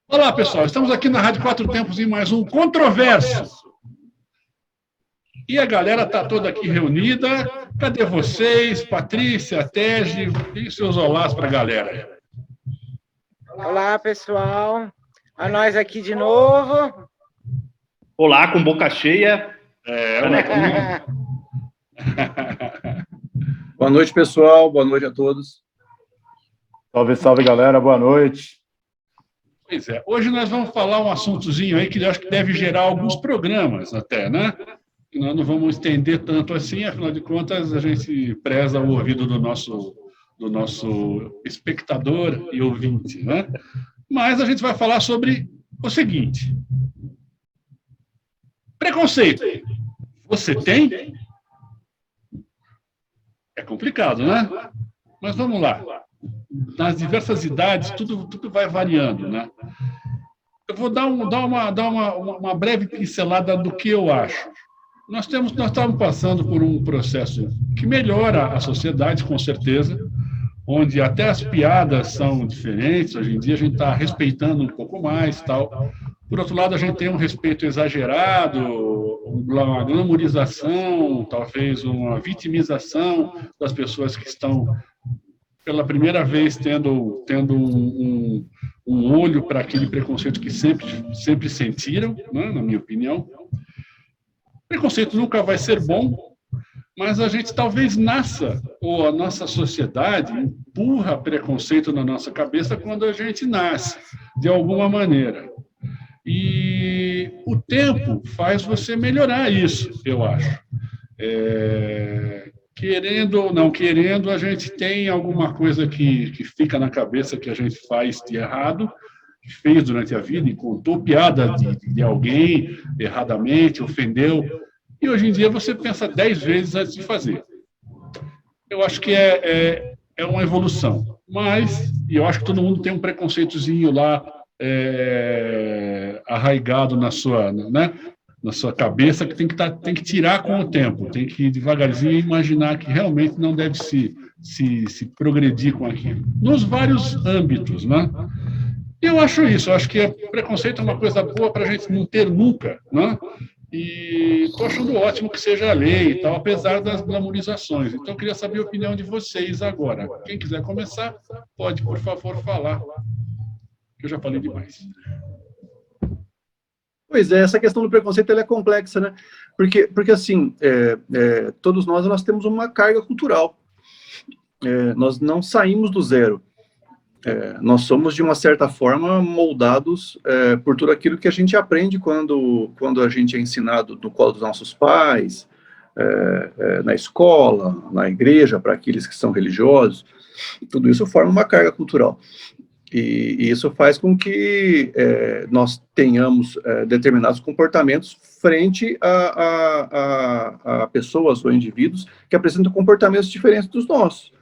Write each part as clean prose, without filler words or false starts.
Olá, pessoal. Estamos aqui na Rádio Quatro Tempos em mais um Controverso. E a galera está toda aqui reunida. Cadê vocês? Patrícia, Tege, e seus olás para a galera. Olá, pessoal. A nós aqui de novo. Olá, com boca cheia. Boa noite, pessoal. Boa noite a todos. Salve, salve, galera. Boa noite. Pois é. Hoje nós vamos falar um assuntozinho aí que eu acho que deve gerar alguns programas até, né? E nós não vamos estender tanto assim, afinal de contas, a gente preza o ouvido do nosso espectador e ouvinte, né? Mas a gente vai falar sobre o seguinte. Preconceito. Você tem? É complicado, né? Mas vamos lá. Nas diversas idades, tudo vai variando, né? Eu vou dar uma breve pincelada do que eu acho. Nós estamos passando por um processo que melhora a sociedade, com certeza, onde até as piadas são diferentes. Hoje em dia a gente está respeitando um pouco mais, tal. Por outro lado, a gente tem um respeito exagerado, uma glamorização, talvez uma vitimização das pessoas que estão pela primeira vez tendo um olho para aquele preconceito que sempre sentiram, né, na minha opinião. Preconceito nunca vai ser bom, mas a gente talvez nasça, ou a nossa sociedade empurra preconceito na nossa cabeça quando a gente nasce, de alguma maneira. E o tempo faz você melhorar isso, eu acho. Querendo ou não querendo, a gente tem alguma coisa que fica na cabeça que a gente faz de errado, que fez durante a vida e contou piada de alguém erradamente, ofendeu, e hoje em dia você pensa 10 vezes antes de fazer. Eu acho que é uma evolução, mas eu acho que todo mundo tem um preconceitozinho lá arraigado na sua cabeça, que tem que tirar com o tempo, tem que devagarzinho imaginar que realmente não deve se progredir com aquilo, nos vários âmbitos, né? Eu acho isso, eu acho que preconceito é uma coisa boa para a gente não ter nunca, né? E estou achando ótimo que seja a lei e tal, apesar das glamorizações. Então, eu queria saber a opinião de vocês agora. Quem quiser começar, pode, por favor, falar. Eu já falei demais. Pois é, essa questão do preconceito ela é complexa, né? Porque assim, todos nós temos uma carga cultural. Nós não saímos do zero. Nós somos, de uma certa forma, moldados por tudo aquilo que a gente aprende quando a gente é ensinado no colo dos nossos pais, na escola, na igreja, para aqueles que são religiosos. Tudo isso forma uma carga cultural. E isso faz com que nós tenhamos determinados comportamentos frente a pessoas ou indivíduos que apresentam comportamentos diferentes dos nossos.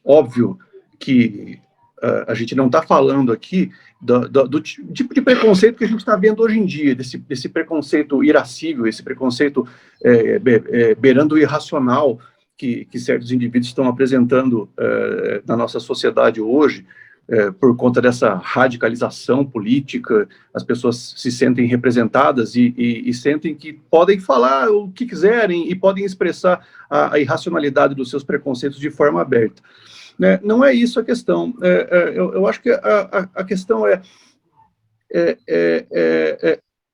Óbvio que a gente não está falando aqui do tipo de preconceito que a gente está vendo hoje em dia, desse preconceito irascível, esse preconceito beirando o irracional, que certos indivíduos estão apresentando na nossa sociedade hoje, por conta dessa radicalização política. As pessoas se sentem representadas e sentem que podem falar o que quiserem e podem expressar a irracionalidade dos seus preconceitos de forma aberta. Né? Não é isso a questão. Eu acho que a questão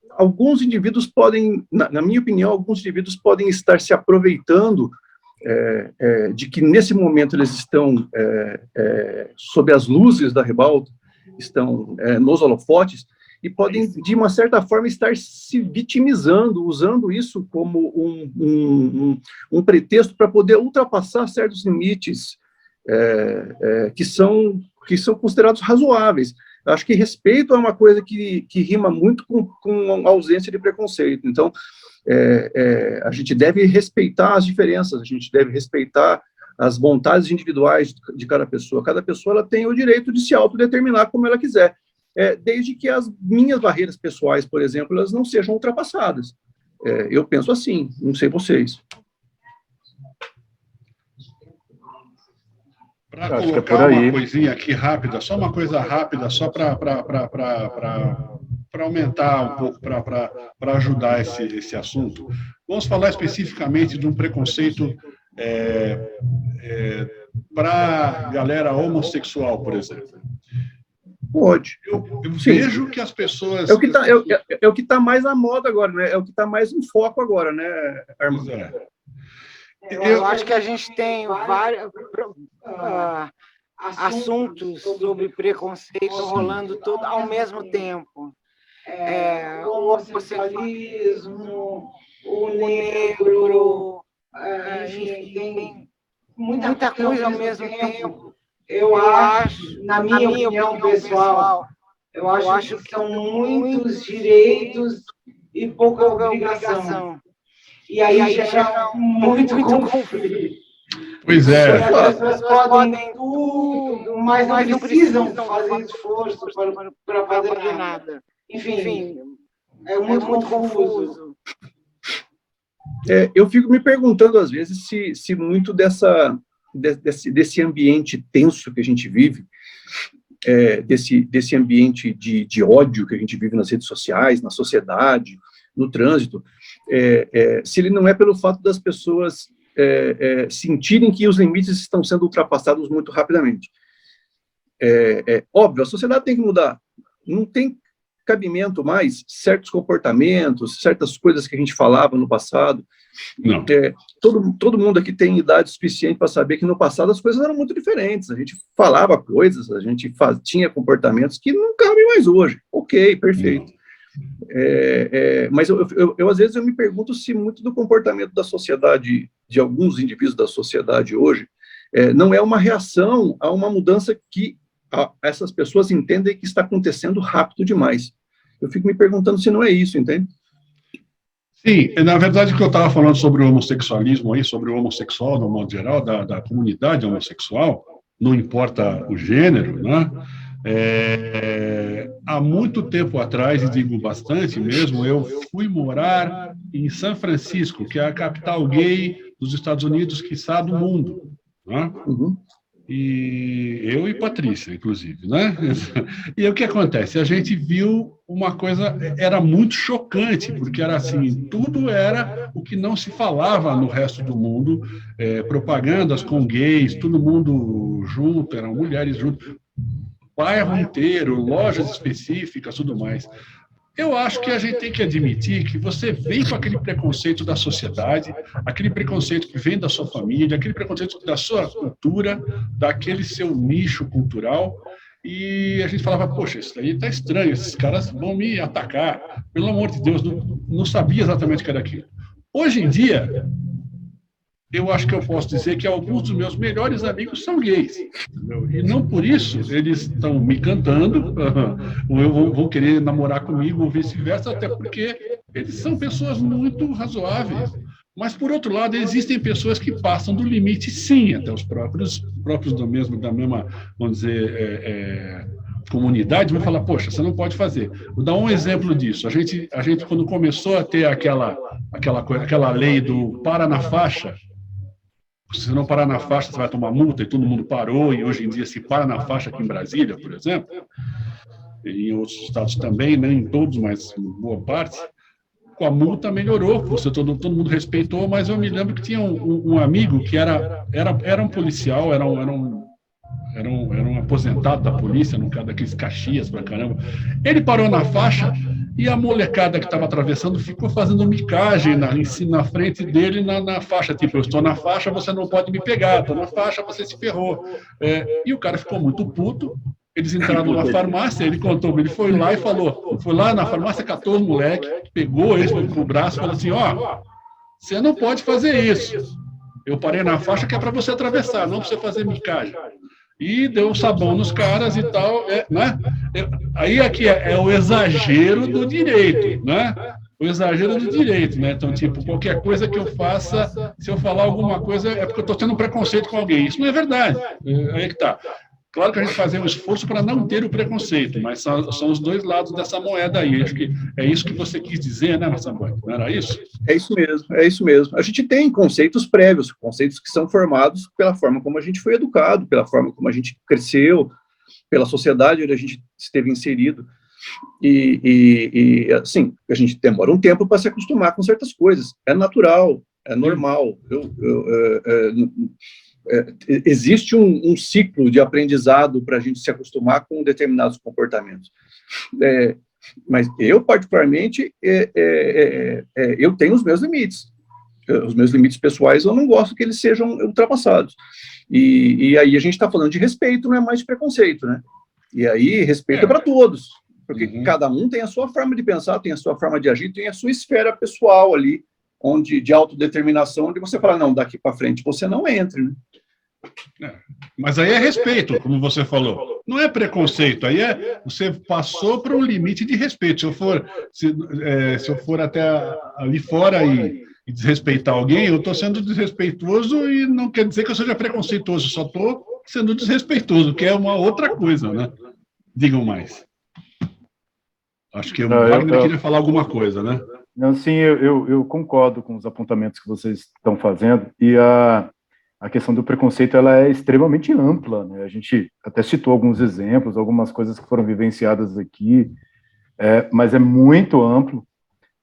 alguns indivíduos podem, na minha opinião, alguns indivíduos podem estar se aproveitando de que nesse momento eles estão sob as luzes da ribalta, estão nos holofotes, e podem, de uma certa forma, estar se vitimizando, usando isso como um pretexto para poder ultrapassar certos limites que são considerados razoáveis. Eu acho que respeito é uma coisa que rima muito com a ausência de preconceito. Então, a gente deve respeitar as diferenças, a gente deve respeitar as vontades individuais de cada pessoa. Cada pessoa ela tem o direito de se autodeterminar como ela quiser, desde que as minhas barreiras pessoais, por exemplo, elas não sejam ultrapassadas. Eu penso assim, não sei vocês. Para Acho que é colocar por aí. uma coisinha aqui rápida, só uma coisa rápida, só para aumentar um pouco, para ajudar esse assunto. Vamos falar especificamente de um preconceito para a galera homossexual, por exemplo. Pode. Eu vejo que as pessoas... É o que tá mais na moda agora, né? É o que está mais em foco agora, né, Armando? Eu acho que a gente tem vários assuntos sobre preconceito rolando tudo ao mesmo tempo. O homossexualismo, o negro, enfim, tem muita coisa ao mesmo tempo. Eu acho, na minha opinião pessoal, eu acho que são muitos direitos e pouca obrigação. E aí gera muito conflito. Pois é. As pessoas podem tudo, mas não precisam fazer esforço para fazer nada. Enfim, é muito confuso. Eu fico me perguntando, às vezes, se muito desse ambiente tenso que a gente vive, desse ambiente de ódio que a gente vive nas redes sociais, na sociedade, no trânsito, se ele não é pelo fato das pessoas sentirem que os limites estão sendo ultrapassados muito rapidamente. Óbvio, a sociedade tem que mudar. Não tem cabimento mais certos comportamentos, certas coisas que a gente falava no passado. Não. Todo mundo aqui tem idade suficiente para saber que no passado as coisas eram muito diferentes. A gente falava coisas, a gente tinha comportamentos que não cabem mais hoje. Ok, perfeito. Mas eu às vezes eu me pergunto se muito do comportamento da sociedade, de alguns indivíduos da sociedade hoje, não é uma reação a uma mudança que essas pessoas entendem que está acontecendo rápido demais. Eu fico me perguntando se não é isso, entende? Sim, na verdade, o que eu estava falando sobre o homossexualismo aí, sobre o homossexual, no modo geral, da comunidade homossexual, não importa o gênero, né? Há muito tempo atrás, e digo bastante mesmo, eu fui morar em São Francisco, que é a capital gay dos Estados Unidos, quiçá do mundo, né? Uhum. E eu e Patrícia, inclusive, né? E o que acontece? A gente viu uma coisa, era muito chocante, porque era assim, tudo era o que não se falava no resto do mundo, propagandas com gays, todo mundo junto, eram mulheres junto, bairro inteiro, lojas específicas, tudo mais. Eu acho que a gente tem que admitir que você vem com aquele preconceito da sociedade, aquele preconceito que vem da sua família, aquele preconceito da sua cultura, daquele seu nicho cultural, e a gente falava, poxa, isso daí tá estranho, esses caras vão me atacar, pelo amor de Deus, não sabia exatamente o que era aquilo. Hoje em dia, eu acho que eu posso dizer que alguns dos meus melhores amigos são gays. Entendeu? E não por isso eles estão me cantando, ou vão querer namorar comigo, ou vice-versa, até porque eles são pessoas muito razoáveis. Mas, por outro lado, existem pessoas que passam do limite, sim, até os próprios da mesma, vamos dizer, comunidade, vão falar, poxa, você não pode fazer. Vou dar um exemplo disso. A gente quando começou a ter aquela lei do para na faixa, se você não parar na faixa, você vai tomar multa, e todo mundo parou, e hoje em dia se para na faixa aqui em Brasília, por exemplo, e em outros estados também, nem em todos, mas em boa parte, com a multa melhorou, todo mundo respeitou, mas eu me lembro que tinha um amigo que era um policial, era um aposentado da polícia, no caso daqueles Caxias pra caramba. Ele parou na faixa e a molecada que estava atravessando ficou fazendo micagem na frente dele na faixa, tipo, eu estou na faixa, você não pode me pegar, estou na faixa, você se ferrou. E o cara ficou muito puto, eles entraram numa farmácia, ele contou, ele foi lá e falou, foi lá na farmácia, catou os moleques, pegou eles pelo braço e falou assim, você não pode fazer isso. Eu parei na faixa que é para você atravessar, não para você fazer micagem. E deu um sabão nos caras e tal, né? Aí aqui é o exagero do direito, né? o exagero do direito, né? Então, tipo, qualquer coisa que eu faça, se eu falar alguma coisa, é porque eu estou tendo preconceito com alguém. Isso não é verdade. Aí é que tá. Claro que a gente faz um esforço para não ter o preconceito, mas são os dois lados dessa moeda aí. Acho que é isso que você quis dizer, né, Massamboy? Não era isso? É isso mesmo, é isso mesmo. A gente tem conceitos prévios, conceitos que são formados pela forma como a gente foi educado, pela forma como a gente cresceu, pela sociedade onde a gente esteve inserido. Assim, a gente demora um tempo para se acostumar com certas coisas. É natural, é normal. Existe um ciclo de aprendizado para a gente se acostumar com determinados comportamentos. Mas eu, particularmente, eu tenho os meus limites. Os meus limites pessoais, eu não gosto que eles sejam ultrapassados. E aí a gente está falando de respeito, não é mais de preconceito, né? E aí, respeito é para todos, porque cada um tem a sua forma de pensar, tem a sua forma de agir, tem a sua esfera pessoal ali, de autodeterminação, onde você fala, não, daqui para frente você não entre, né? Mas aí é respeito, como você falou. Não é preconceito, aí você passou para um limite de respeito. Se eu for até ali fora e desrespeitar alguém, eu estou sendo desrespeitoso e não quer dizer que eu seja preconceituoso, só estou sendo desrespeitoso, que é uma outra coisa, né? Digam mais. Acho que o Wagner queria falar alguma coisa, né? Não, sim, eu concordo com os apontamentos que vocês estão fazendo, e a questão do preconceito ela é extremamente ampla, né? A gente até citou alguns exemplos, algumas coisas que foram vivenciadas aqui, mas é muito amplo.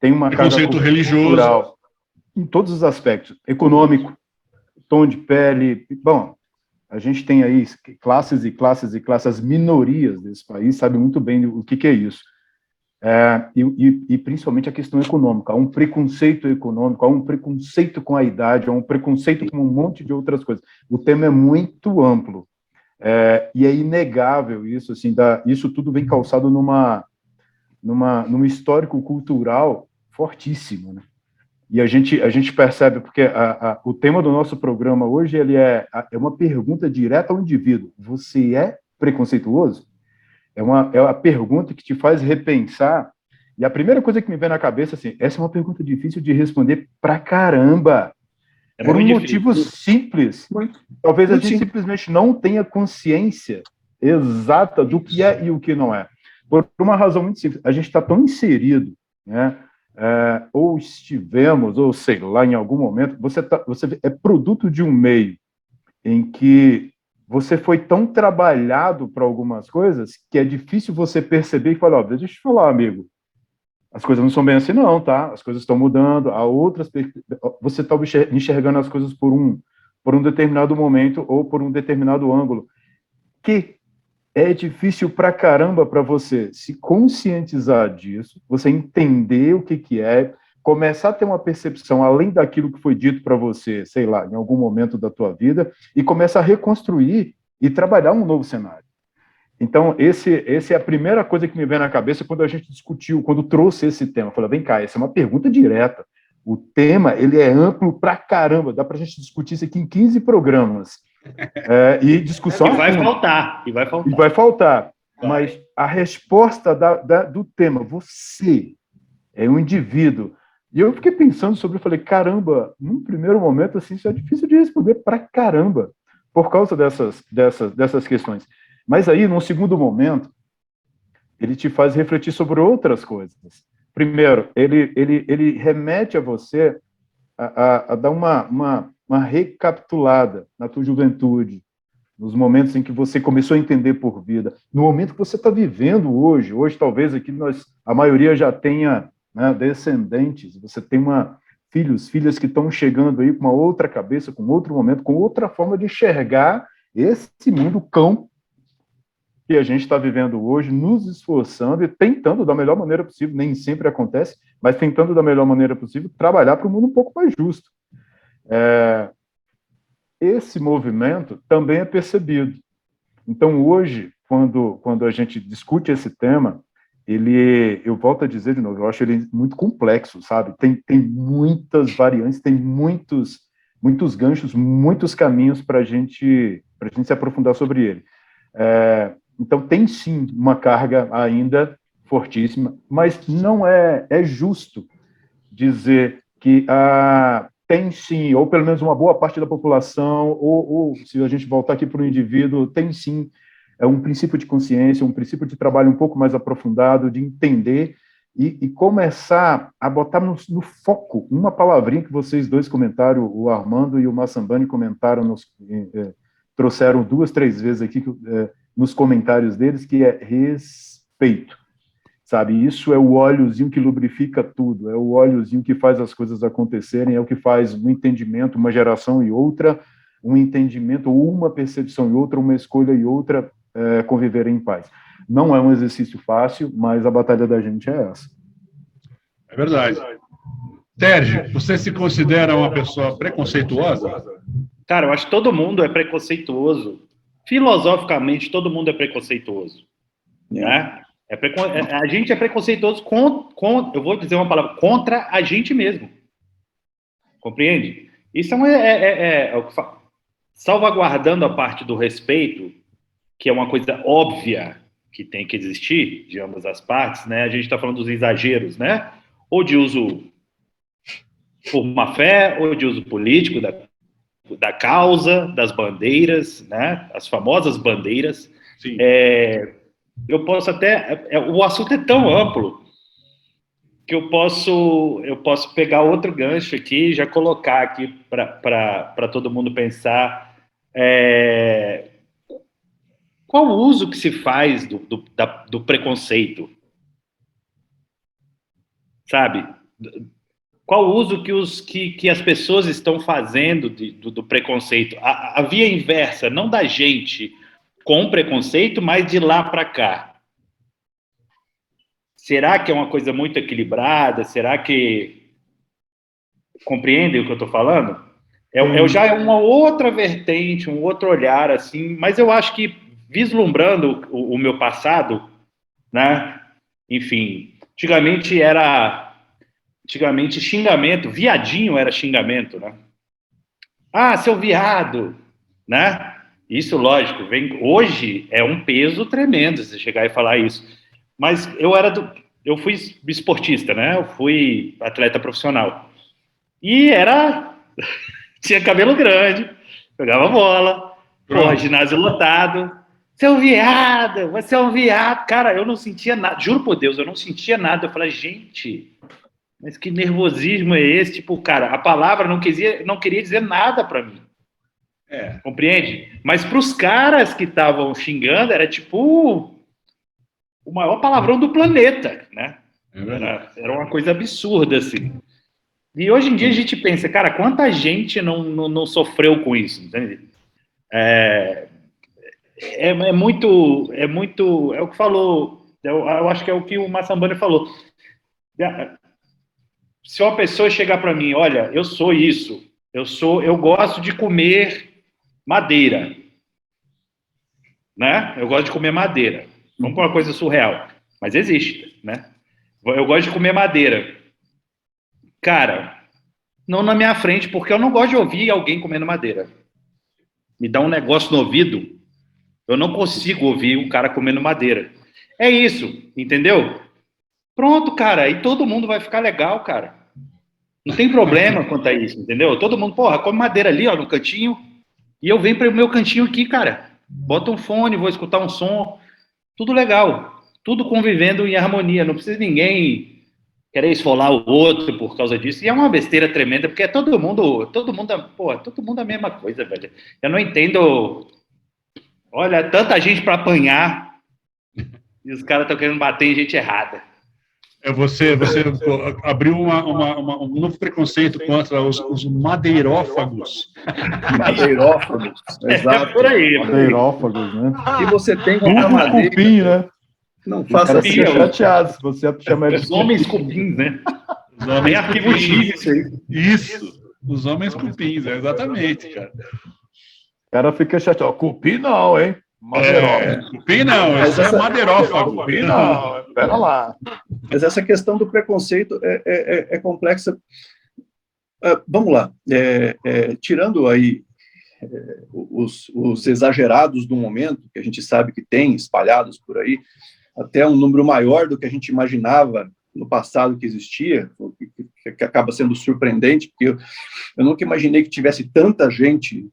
Tem uma preconceito carga religioso, cultural, em todos os aspectos, econômico, tom de pele. Bom, a gente tem aí classes e classes e classes, as minorias desse país sabem muito bem o que é isso. E principalmente a questão econômica. Há um preconceito econômico, há um preconceito com a idade, há um preconceito com um monte de outras coisas. O tema é muito amplo. E é inegável isso, assim, isso tudo vem calçado num histórico cultural fortíssimo, né? E a gente percebe, porque o tema do nosso programa hoje ele é uma pergunta direta ao indivíduo. Você é preconceituoso? É a pergunta que te faz repensar. E a primeira coisa que me vem na cabeça, assim, essa é uma pergunta difícil de responder pra caramba. Por um motivo simples. Talvez a gente simplesmente não tenha consciência exata do que é e o que não é. Por uma razão muito simples. A gente está tão inserido, né? Ou estivemos, ou sei lá, em algum momento, você é produto de um meio em que você foi tão trabalhado para algumas coisas que é difícil você perceber e falar, ó, deixa eu te falar, amigo, as coisas não são bem assim não, tá? As coisas estão mudando, há outras você está enxergando as coisas por um determinado momento ou por um determinado ângulo, que é difícil pra caramba para você se conscientizar disso, você entender o que é, começar a ter uma percepção além daquilo que foi dito para você, sei lá, em algum momento da tua vida, e começar a reconstruir e trabalhar um novo cenário. Então, essa é a primeira coisa que me vem na cabeça quando a gente discutiu, quando trouxe esse tema. Eu falei, vem cá, essa é uma pergunta direta. O tema, ele é amplo pra caramba, dá pra gente discutir isso aqui em 15 programas. E discussão... E vai faltar. Mas a resposta do tema, você é um indivíduo. E eu fiquei pensando sobre, eu falei, caramba, num primeiro momento, assim, isso é difícil de responder pra caramba, por causa dessas questões. Mas aí, num segundo momento, ele te faz refletir sobre outras coisas. Primeiro, ele remete a você a dar uma recapitulada na tua juventude, nos momentos em que você começou a entender por vida, no momento que você está vivendo hoje. Hoje, talvez, aqui a maioria já tenha, né, descendentes, você tem filhas que estão chegando aí com uma outra cabeça, com outro momento, com outra forma de enxergar esse mundo cão que a gente está vivendo hoje, nos esforçando e tentando da melhor maneira possível, nem sempre acontece, mas tentando da melhor maneira possível trabalhar para um mundo um pouco mais justo. Esse movimento também é percebido. Então, hoje, quando a gente discute esse tema, eu volto a dizer de novo, eu acho ele muito complexo, sabe? Tem muitas variantes, tem muitos ganchos, muitos caminhos para a gente se aprofundar sobre ele. Então, tem sim uma carga ainda fortíssima, mas não é justo dizer que tem sim, ou pelo menos uma boa parte da população, ou se a gente voltar aqui para o indivíduo, tem sim um princípio de consciência, um princípio de trabalho um pouco mais aprofundado, de entender e começar a botar no foco uma palavrinha que vocês dois comentaram, o Armando e o Massambani comentaram, trouxeram 2, 3 vezes aqui nos comentários deles, que é respeito. Sabe, isso é o óleozinho que lubrifica tudo, é o óleozinho que faz as coisas acontecerem, é o que faz um entendimento, uma geração e outra, um entendimento, ou uma percepção e outra, uma escolha e outra, conviverem em paz. Não é um exercício fácil, mas a batalha da gente é essa. É verdade. Sérgio, você se considera uma pessoa preconceituosa? Cara, eu acho que todo mundo é preconceituoso. Filosoficamente, todo mundo é preconceituoso. Né? A gente é preconceituoso eu vou dizer uma palavra, contra a gente mesmo. Compreende? Isso é o que fala. Salvaguardando a parte do respeito, que é uma coisa óbvia que tem que existir de ambas as partes, né? A gente está falando dos exageros, né? Ou de uso por má fé, ou de uso político da causa, das bandeiras, né? As famosas bandeiras. Sim. Eu posso até... o assunto é tão amplo que eu posso pegar outro gancho aqui e já colocar aqui para todo mundo pensar qual o uso que se faz do preconceito, sabe? Qual o uso que as pessoas estão fazendo do preconceito? A via inversa, não da gente com preconceito, mas de lá para cá. Será que é uma coisa muito equilibrada? Será que... Compreendem o que eu estou falando? Já é uma outra vertente, um outro olhar, assim, mas eu acho que, vislumbrando o meu passado, né? Enfim, antigamente xingamento, viadinho era xingamento, né? Ah, seu viado, né? Isso, lógico, hoje é um peso tremendo você chegar e falar isso. Mas eu fui esportista, né? Eu fui atleta profissional. E tinha cabelo grande, jogava bola, ginásio lotado. Seu viado, você é um viado. Cara, eu não sentia nada, juro por Deus, eu não sentia nada. Eu falei, gente, mas que nervosismo é esse? Tipo, cara, a palavra não queria dizer nada pra mim. Compreende? Mas pros caras que estavam xingando, era tipo o maior palavrão do planeta, né? Era uma coisa absurda, assim. E hoje em dia a gente pensa, cara, quanta gente não sofreu com isso, entende? É o que falou, eu acho que é o que o Massambani falou. Se uma pessoa chegar para mim, olha, eu sou isso, eu gosto de comer madeira, né? Eu gosto de comer madeira. Vamos para uma coisa surreal, mas existe, né? Eu gosto de comer madeira. Cara, não na minha frente, porque eu não gosto de ouvir alguém comendo madeira. Me dá um negócio no ouvido, eu não consigo ouvir um cara comendo madeira. É isso, entendeu? Pronto, cara, e todo mundo vai ficar legal, cara. Não tem problema quanto a isso, entendeu? Todo mundo, porra, come madeira ali, ó, no cantinho, e eu venho para o meu cantinho aqui, cara. Bota um fone, vou escutar um som, tudo legal, tudo convivendo em harmonia, não precisa ninguém querer esfolar o outro por causa disso. E é uma besteira tremenda, porque todo mundo a mesma coisa, velho. Eu não entendo. Olha, tanta gente para apanhar e os caras estão querendo bater em gente errada. Você abriu um novo preconceito contra os madeirófagos. Madeirófagos, exato. Por aí. Madeirófagos, né? E você tem contra madeira. Cupim, né? Não faça assim. Chateado se você chamar de Os homens cupins, né? Os homens arquivo X, isso aí. Isso, os homens cupins, exatamente, cara. O cara fica chateado. Cupim não, hein? Madeirófago. Cupim não, esse é madeirófago. Cupim não, pera lá. Mas essa questão do preconceito é complexa. Vamos lá. Tirando aí os exagerados do momento, que a gente sabe que tem espalhados por aí, até um número maior do que a gente imaginava no passado que existia, que acaba sendo surpreendente, porque eu nunca imaginei que tivesse tanta gente,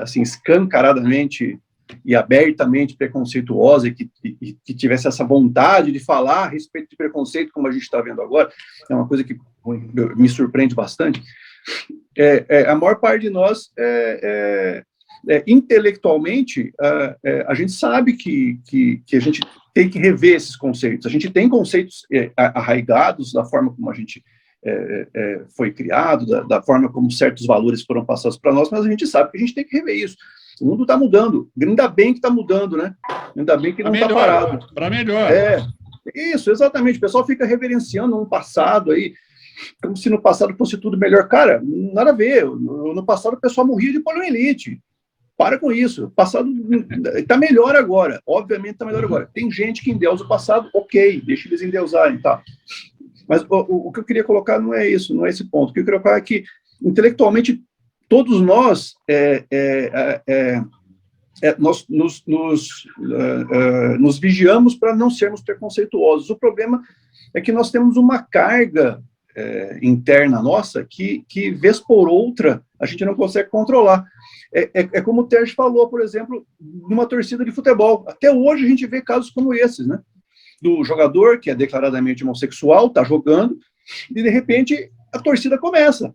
assim, escancaradamente e abertamente preconceituosa, e que tivesse essa vontade de falar a respeito de preconceito, como a gente está vendo agora. É uma coisa que me surpreende bastante. A maior parte de nós, intelectualmente, a gente sabe que a gente tem que rever esses conceitos. A gente tem conceitos arraigados da forma como a gente foi criado, da forma como certos valores foram passados para nós, mas a gente sabe que a gente tem que rever isso. O mundo está mudando, ainda bem que está mudando, né? Ainda bem que não está parado. Para melhor. Isso, exatamente. O pessoal fica reverenciando um passado aí, como se no passado fosse tudo melhor. Cara, nada a ver. No passado o pessoal morria de poliomielite. Para com isso. O passado está melhor agora. Obviamente está melhor agora. Tem gente que endeusa o passado, ok, deixa eles endeusarem, tá? Mas o que eu queria colocar não é isso, não é esse ponto. O que eu queria colocar é que, intelectualmente, todos nós, nos vigiamos para não sermos preconceituosos. O problema é que nós temos uma carga interna nossa que, vez por outra, a gente não consegue controlar. É como o Terje falou, por exemplo, numa torcida de futebol. Até hoje a gente vê casos como esses, né? Do jogador que é declaradamente homossexual, está jogando, e de repente a torcida começa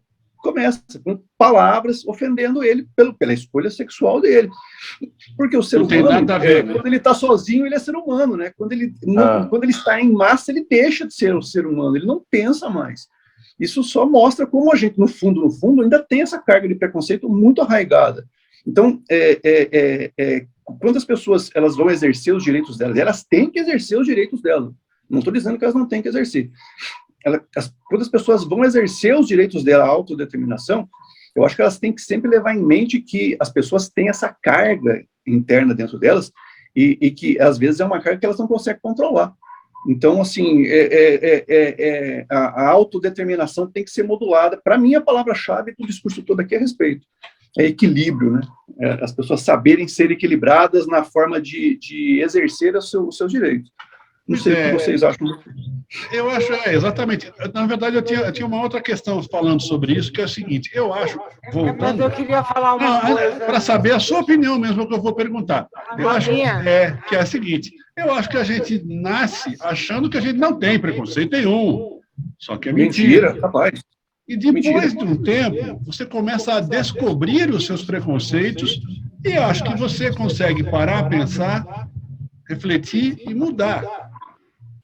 com palavras ofendendo ele pela escolha sexual dele. Porque o ser não humano, tem nada a ver, né? Quando ele está sozinho, ele é ser humano, né? Quando ele está em massa, ele deixa de ser um ser humano, ele não pensa mais. Isso só mostra como a gente, no fundo, ainda tem essa carga de preconceito muito arraigada. Então, quando as pessoas elas vão exercer os direitos delas, elas têm que exercer os direitos delas. Não estou dizendo que elas não têm que exercer. Quando as pessoas vão exercer os direitos dela, a autodeterminação, eu acho que elas têm que sempre levar em mente que as pessoas têm essa carga interna dentro delas e que, às vezes, é uma carga que elas não conseguem controlar. Então, assim, a autodeterminação tem que ser modulada. Para mim, a palavra-chave do discurso todo aqui é respeito. É equilíbrio, né? As pessoas saberem ser equilibradas na forma de exercer os seus direitos. Não sei o que vocês acham. Eu acho, exatamente. Na verdade, eu tinha uma outra questão falando sobre isso, que é o seguinte, eu acho, voltando... Mas eu queria falar uma coisa... Para saber a sua opinião mesmo, que eu vou perguntar. Eu acho que é a seguinte, eu acho que a gente nasce achando que a gente não tem preconceito nenhum. Só que é mentira. Rapaz. E depois de um tempo, você começa a descobrir os seus preconceitos e acho que você consegue parar, pensar, refletir e mudar.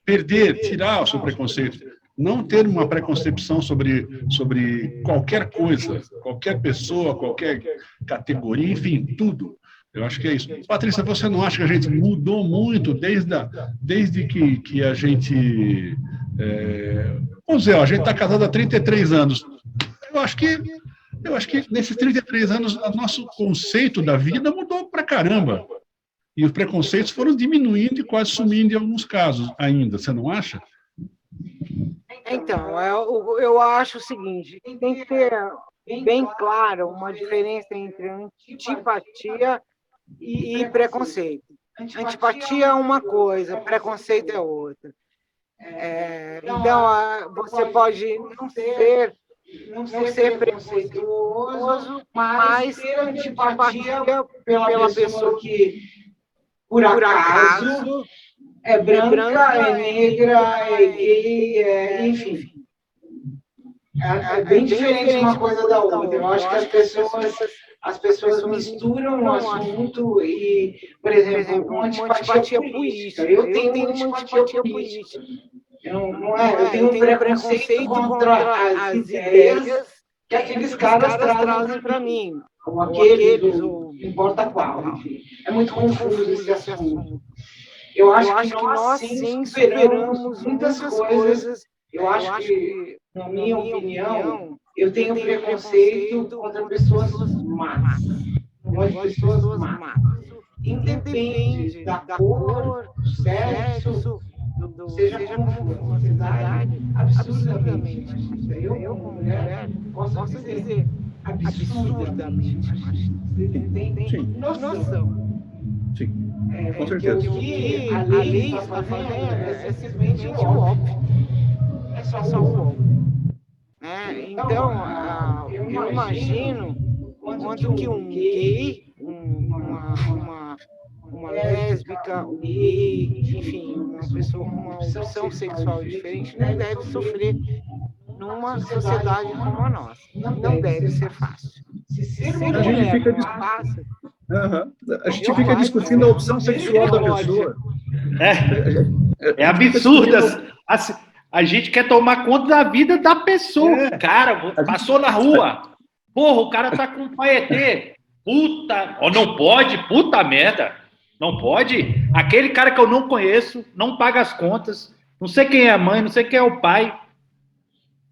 Perder, tirar o seu preconceito. Não ter uma preconcepção sobre qualquer coisa, qualquer pessoa, qualquer categoria, enfim, tudo. Eu acho que é isso. Patrícia, você não acha que a gente mudou muito desde que a gente... vamos dizer, a gente está casado há 33 anos. Eu acho que nesses 33 anos, o nosso conceito da vida mudou pra caramba. E os preconceitos foram diminuindo e quase sumindo em alguns casos ainda. Você não acha? Então, eu acho o seguinte, tem que ter bem claro uma diferença entre antipatia e preconceito. Antipatia é uma coisa, preconceito é outra. Então, você pode não ser preconceituoso, mas ter antipatia pela pessoa que, por acaso, é branca, é negra, é gay, enfim. É bem diferente uma coisa da outra. Eu acho que as pessoas misturam o assunto e, por exemplo, uma antipatia política. Eu tenho uma antipatia política. Eu tenho um preconceito contra as ideias que aqueles caras trazem para mim. Ou aqueles, ou não importa qual. Enfim. É muito confuso esse assunto. Eu acho que nós, sim, superamos muitas coisas. Eu acho que, na minha opinião, eu tenho preconceito contra pessoas más. Pessoas más. Independe da cor, do sexo, seja como for, uma cidade, absurdamente. Eu, como mulher, posso dizer absurdamente machista. Tem noção. Sim, com certeza. Que a lei está fazendo é simplesmente óbvio. só o homem. Então, eu imagino quanto que um gay, uma lésbica, um gay, enfim, uma pessoa com uma opção sexual diferente não deve sofrer numa sociedade como a nossa. Não deve ser fácil. Se ser A gente mulher fica não é fácil, A gente fica discutindo a opção sexual da pessoa. É absurdo. A gente quer tomar conta da vida da pessoa. Cara, passou na rua. Porra, o cara tá com um paetê. Puta, não pode, puta merda. Não pode. Aquele cara que eu não conheço, não paga as contas, não sei quem é a mãe, não sei quem é o pai.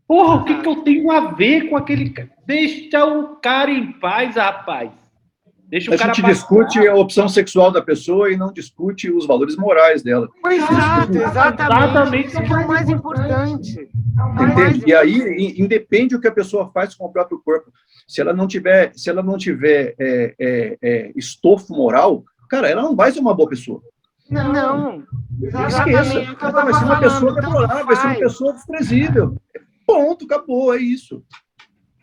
Porra, o que eu tenho a ver com aquele cara? Deixa o cara em paz, rapaz. Deixa o cara a gente discute a opção sexual da pessoa e não discute os valores morais dela. Exatamente. Isso que é o mais importante. Entende? E aí independe o que a pessoa faz com o próprio corpo. Se ela não tiver estofo moral, cara, ela não vai ser uma boa pessoa. Não. Esqueça. Ela vai ser uma pessoa deplorável, vai ser uma pessoa desprezível. Ponto, acabou, é isso.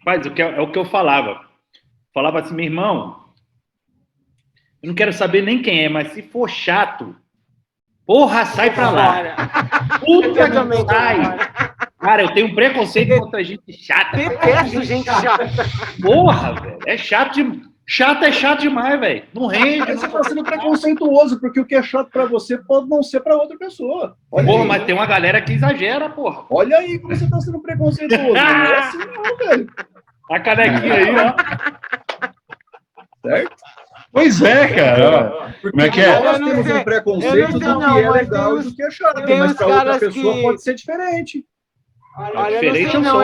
Mas é o que eu falava. Falava assim, meu irmão, eu não quero saber nem quem é, mas se for chato, porra, sai pra lá. Puta que sai. Cara, eu tenho um preconceito contra gente chata. Detesto gente chata. Porra, velho, é chato demais. Chato é chato demais, velho. Não rende. Você está sendo preconceituoso, porque o que é chato para você pode não ser para outra pessoa. Porra, mas tem uma galera que exagera, porra. Olha aí como você está sendo preconceituoso. Não é assim não, velho. A canequinha aí, ó. Certo? Pois é, cara. Como é que é? Nós temos um preconceito do que é legal e do que é chato, mas para outra pessoa pode ser diferente. Olha,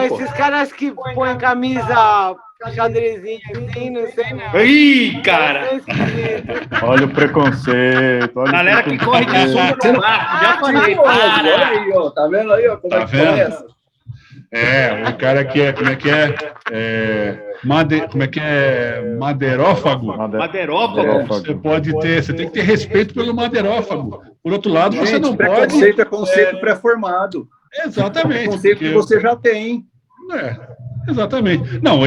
esses caras que põem camisa xadrezinho assim, não sei não. Ih, cara! Olha o preconceito. Olha galera que corre de sombra no barco, já falei. Olha aí, ó. Tá vendo aí, ó? Como tá é que é essa? O cara que é, como é que é? Como é que é? Madeirófago. Madeirófago. Você tem que ter respeito pelo madeirófago. Por outro lado, você não pode... Preconceito é conceito pré-formado. Exatamente. É conceito que você já tem. Exatamente. Não,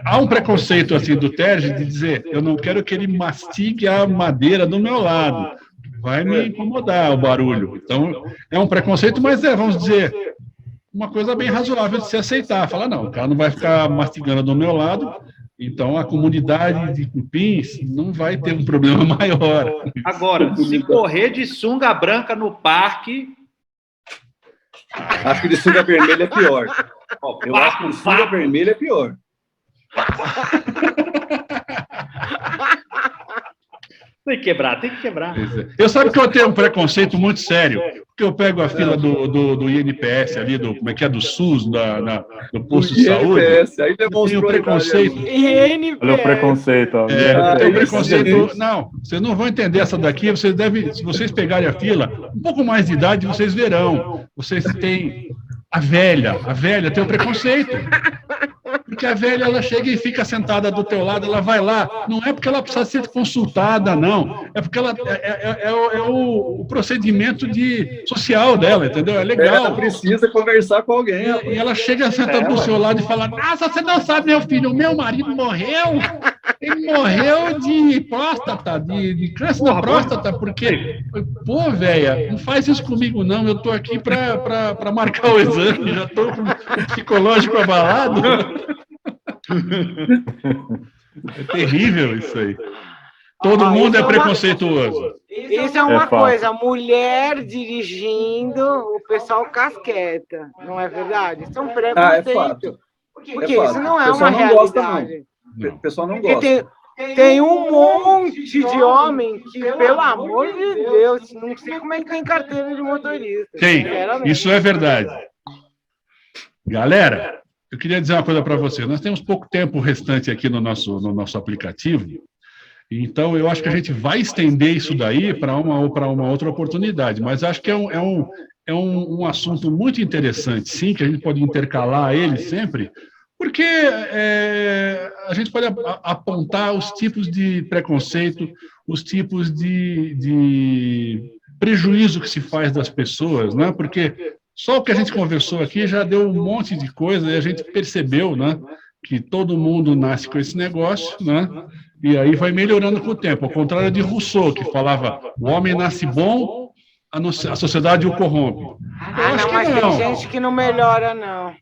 há um preconceito assim do Terge de dizer, eu não quero que ele mastigue a madeira do meu lado. Vai me incomodar o barulho. Então, é um preconceito, mas vamos dizer, uma coisa bem razoável de se aceitar. Falar, não, o cara não vai ficar mastigando do meu lado, então a comunidade de cupins não vai ter um problema maior. Agora, se correr de sunga branca no parque... Acho que de sunga vermelha é pior. Eu acho que de sunga vermelha é pior. Tem que quebrar. Eu sabe que eu tenho um preconceito muito sério, porque eu pego a fila do INPS ali, como é que é, do SUS, do posto de saúde. Aí tem o preconceito. Olha o preconceito. Ó. Tem o preconceito. Não, vocês não vão entender essa daqui, se vocês pegarem a fila, um pouco mais de idade, vocês verão. Vocês têm a velha tem o preconceito. Porque a velha, ela chega e fica sentada do teu lado, ela vai lá, não é porque ela precisa ser consultada, não, é porque ela é o procedimento social dela, entendeu? É legal. Ela precisa conversar com alguém. E ela chega sentada do seu lado e fala, nossa, você não sabe, meu filho, o meu marido morreu, ele morreu de próstata, de câncer na próstata, porque, pô, velha, não faz isso comigo, não, eu tô aqui para marcar o exame, já tô com o psicológico abalado. É terrível isso aí. Todo mundo é preconceituoso. Isso é uma coisa, mulher dirigindo, o pessoal casqueta, não é verdade? Isso é um preconceito. É fato. Porque isso não é uma realidade. O pessoal não gosta. Tem um monte de homem que, pelo amor de Deus, não sei como é que tem carteira de motorista. Tem, isso é verdade. Galera, eu queria dizer uma coisa para você. Nós temos pouco tempo restante aqui no nosso aplicativo, então eu acho que a gente vai estender isso daí para uma outra oportunidade, mas acho que é um assunto muito interessante, sim, que a gente pode intercalar ele sempre, porque a gente pode apontar os tipos de preconceito, os tipos de prejuízo que se faz das pessoas, né? Porque Só o que a gente conversou aqui já deu um monte de coisa e a gente percebeu, né, que todo mundo nasce com esse negócio, né, e aí vai melhorando com o tempo. Ao contrário de Rousseau, que falava o homem nasce bom, a sociedade o corrompe. Mas tem gente que não melhora, não.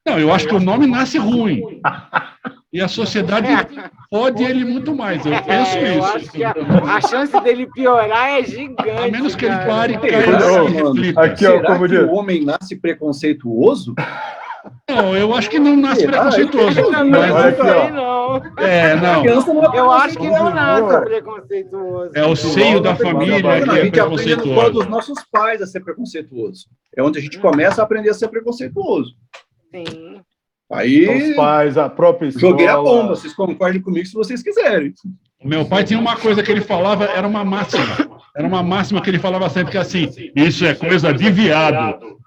Não, eu acho que o nome nasce ruim. E a sociedade pode ele muito mais. Eu penso Eu isso. acho que a chance dele piorar é gigante. A menos que ele cara. pare, caia Não, e mano. reflita. Aqui, ó, Será como que diz. o homem nasce preconceituoso? Não, eu acho que não nasce preconceituoso. Eu não, Mas, Olha aqui, ó. sei não. não. Criança não é Eu acho que não nasce Ué. preconceituoso. É o seio da família Não, a que é gente aprende no colo preconceituoso. dos nossos pais a ser preconceituoso. É onde a gente começa a aprender a ser preconceituoso. Sim. Aí, Os pais, a própria escola. joguei a bomba. Vocês concordem comigo se vocês quiserem. Meu pai tinha uma coisa que ele falava, era uma máxima. Era uma máxima que ele falava sempre, que assim, isso é coisa de viado.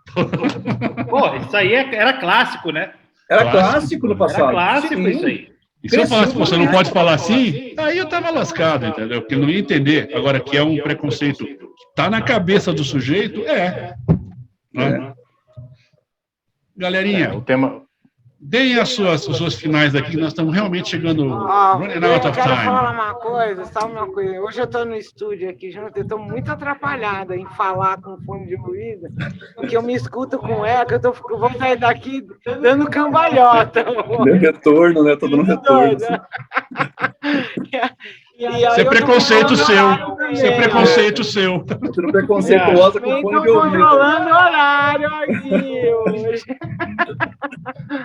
Pô, isso aí era clássico, né? Era Clássico. clássico no Era passado. clássico Sim. isso aí. E se eu falasse, você não pode falar assim, aí eu tava lascado, entendeu? Porque eu não ia entender. Agora, que é um preconceito que tá na cabeça do sujeito, né? Galerinha, O tema. deem os suas finais aqui, nós estamos realmente chegando, running Eu out of quero time. falar uma coisa, sabe uma coisa? Hoje eu estou no estúdio aqui junto, eu estou muito atrapalhada em falar com fone de ouvido, porque eu me escuto com eco, eu vou sair daqui dando cambalhota. Deu retorno, né? Tô dando retorno. Isso é preconceito seu. Isso é preconceito seu. Tô no preconceituosa com Nem fone tô de ouvido. controlando o horário aqui hoje.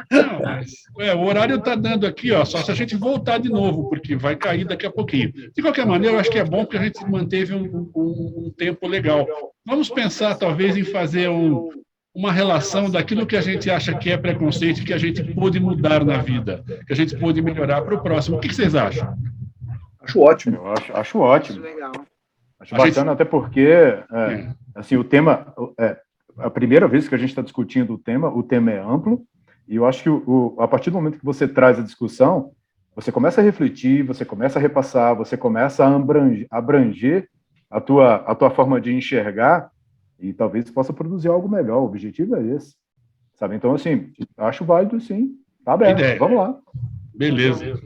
Não, mas, o horário está dando aqui, ó, só se a gente voltar de novo, porque vai cair daqui a pouquinho. De qualquer maneira, eu acho que é bom porque a gente manteve um tempo legal. Vamos pensar, talvez, em fazer uma relação daquilo que a gente acha que é preconceito, que a gente pôde mudar na vida, que a gente pôde melhorar para o próximo. O que vocês acham? Acho ótimo. Eu acho ótimo. Legal. Acho bacana, até porque, assim, o tema, a primeira vez que a gente está discutindo o tema é amplo, e eu acho que a partir do momento que você traz a discussão, você começa a refletir, você começa a repassar, você começa a abranger a tua forma de enxergar, e talvez possa produzir algo melhor. O objetivo é esse, sabe? Então, assim, acho válido, sim. Tá aberto, Ideia. vamos lá. Beleza.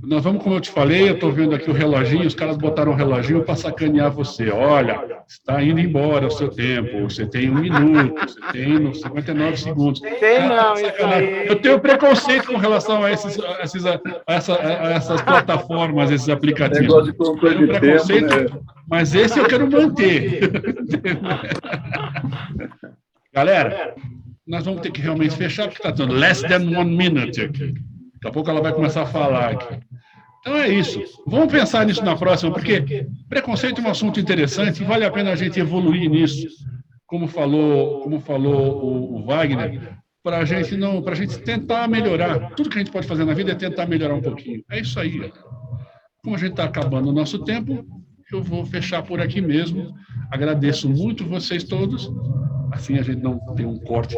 Nós vamos, como eu te falei, eu estou vendo aqui o reloginho, os caras botaram o reloginho para sacanear você. Olha, está indo embora o seu tempo, você tem 1 minuto, você tem 59 segundos. Sei não, isso aí. Eu tenho preconceito com relação a essas plataformas, esses aplicativos. Negócio de controle Tenho de preconceito, tempo, né? mas esse eu quero manter. Galera, nós vamos ter que realmente fechar, porque está dando less than 1 minute aqui. Daqui a pouco ela vai começar a falar aqui. Então é isso. Vamos pensar nisso na próxima, porque preconceito é um assunto interessante e vale a pena a gente evoluir nisso, como falou o Wagner, para a gente tentar melhorar. Tudo que a gente pode fazer na vida é tentar melhorar um pouquinho. É isso aí. Como a gente está acabando o nosso tempo, eu vou fechar por aqui mesmo. Agradeço muito vocês todos. Assim a gente não tem um corte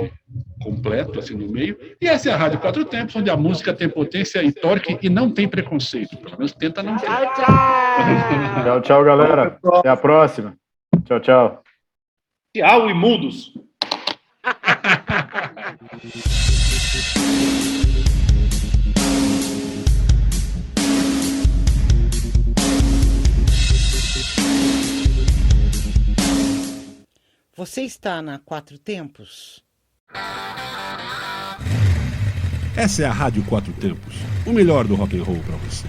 completo assim no meio. E essa é a Rádio Quatro Tempos, onde a música tem potência e torque e não tem preconceito. Pelo menos tenta não ter. Tchau, tchau. Tchau, tchau, galera. Até a próxima. Tchau, tchau. Tchau, imundos. Você está na Quatro Tempos? Essa é a Rádio Quatro Tempos, o melhor do rock and roll para você.